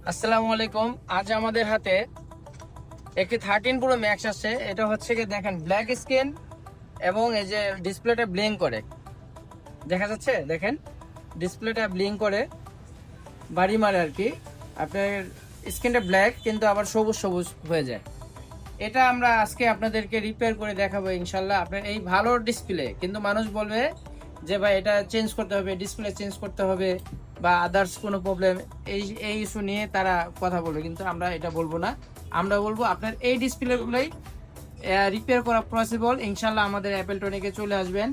আসসালামু আলাইকুম। আজ আমাদের হাতে একটি 13 প্রো ম্যাক্স আছে। এটা হচ্ছে কি দেখেন ব্ল্যাক স্ক্রিন এবং এই যে ডিসপ্লেটা ব্লিঙ্ক করে, দেখা যাচ্ছে, দেখেন ডিসপ্লেটা ব্লিঙ্ক করে বাড়ি মারে আর কি। আপনার স্ক্রিনটা ব্ল্যাক কিন্তু আবার সবুজ সবুজ হয়ে যায়। এটা আমরা আজকে আপনাদেরকে রিপেয়ার করে দেখাবো ইনশাল্লাহ। আপনার এই ভালো ডিসপ্লে, কিন্তু মানুষ বলবে যে ভাই এটা চেঞ্জ করতে হবে, ডিসপ্লে চেঞ্জ করতে হবে বা আদার্স কোনো প্রবলেম, এই ইস্যু নিয়ে তারা কথা বলবে, কিন্তু আমরা এটা বলবো না। আমরা বলবো আপনার এই ডিসপ্লেগুলোই রিপেয়ার করা পসিবল ইনশাল্লাহ। আমাদের অ্যাপেল টনিকে চলে আসবেন।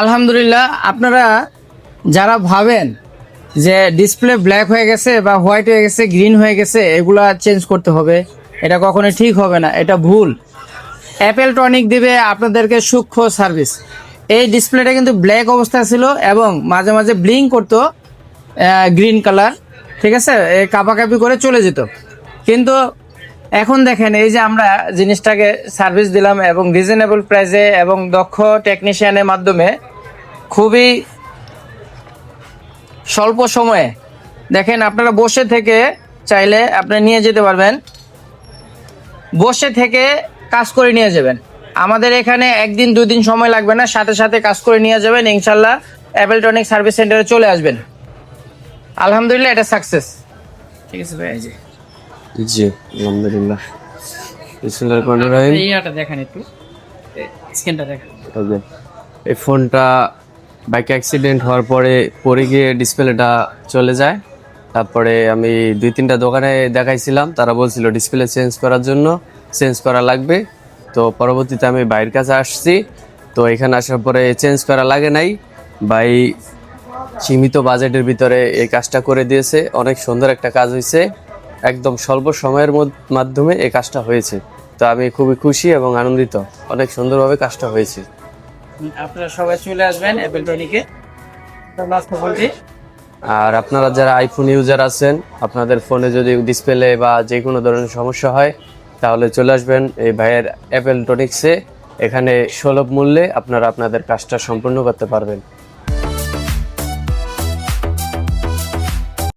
আলহামদুলিল্লাহ, আপনারা যারা ভাবেন যে ডিসপ্লে ব্ল্যাক হয়ে গেছে বা হোয়াইট হয়ে গেছে, গ্রিন হয়ে গেছে, এগুলা চেঞ্জ করতে হবে, এটা কখনোই ঠিক হবে না, এটা ভুল। অ্যাপেল টনিক দিবে আপনাদেরকে সূক্ষ্ম সার্ভিস। এই ডিসপ্লেটা কিন্তু ব্ল্যাক অবস্থায় ছিল এবং মাঝে মাঝে ব্লিঙ্ক করতো গ্রিন কালার, ঠিক আছে, কাপাকাপি করে চলে যেত। কিন্তু এখন দেখেন এই যে আমরা জিনিসটাকে সার্ভিস দিলাম এবং রিজনেবল প্রাইসে এবং দক্ষ টেকনিশিয়ানের মাধ্যমে খুবই স্বল্প সময়ে, দেখেন আপনারা বসে থেকে চাইলে আপনি নিয়ে যেতে পারবেন, বসে থেকে কাজ করে নিয়ে যাবেন। আমাদের এখানে একদিন দুই দিন সময় লাগবে না, সাথে সাথে কাজ করে নিয়ে যাবেন ইনশাল্লাহ। অ্যাপেল টনিক সার্ভিস সেন্টারে চলে আসবেন। আলহামদুলিল্লাহ, এটা সাকসেস। ঠিক আছে ভাই, জি জি আলহামদুলিল্লাহ। এইটা দেখেন, একটু স্ক্রিনটা দেখেন। এই ফোনটা বাইক অ্যাক্সিডেন্ট হওয়ার পরে পড়ে গিয়ে ডিসপ্লেটা চলে যায়। তারপরে আমি 2-3টা দোকানে দেখাইছিলাম, তারা বলছিল ডিসপ্লে চেঞ্জ করার জন্য চেঞ্জ করা লাগবে। তো পরবর্তীতে আমি বাইরের কাছে আসছি, তো এখানে আসার পরে চেঞ্জ করা লাগে নাই। ভাই সীমিত বাজেটের ভিতরে এই কাজটা করে দিয়েছে। অনেক সুন্দর একটা কাজ হয়েছে, একদম স্বল্প সময়ের মাধ্যমে এই কাজটা হয়েছে। তো আমি খুবই খুশি এবং আনন্দিত, অনেক সুন্দরভাবে কাজটা হয়েছে। আপনারা সবাই চলে আসবেন অ্যাপেল টনিকে। আর আপনারা যারা আইফোন ইউজার আছেন, আপনাদের ফোনে যদি ডিসপ্লে বা যে কোনো ধরনের সমস্যা হয়, তাহলে চলে আসবেন এই ভাইয়ের অ্যাপেল টনিক্সে। এখানে সুলভ মূল্যে আপনারা আপনাদের কাজটা সম্পূর্ণ করতে পারবেন।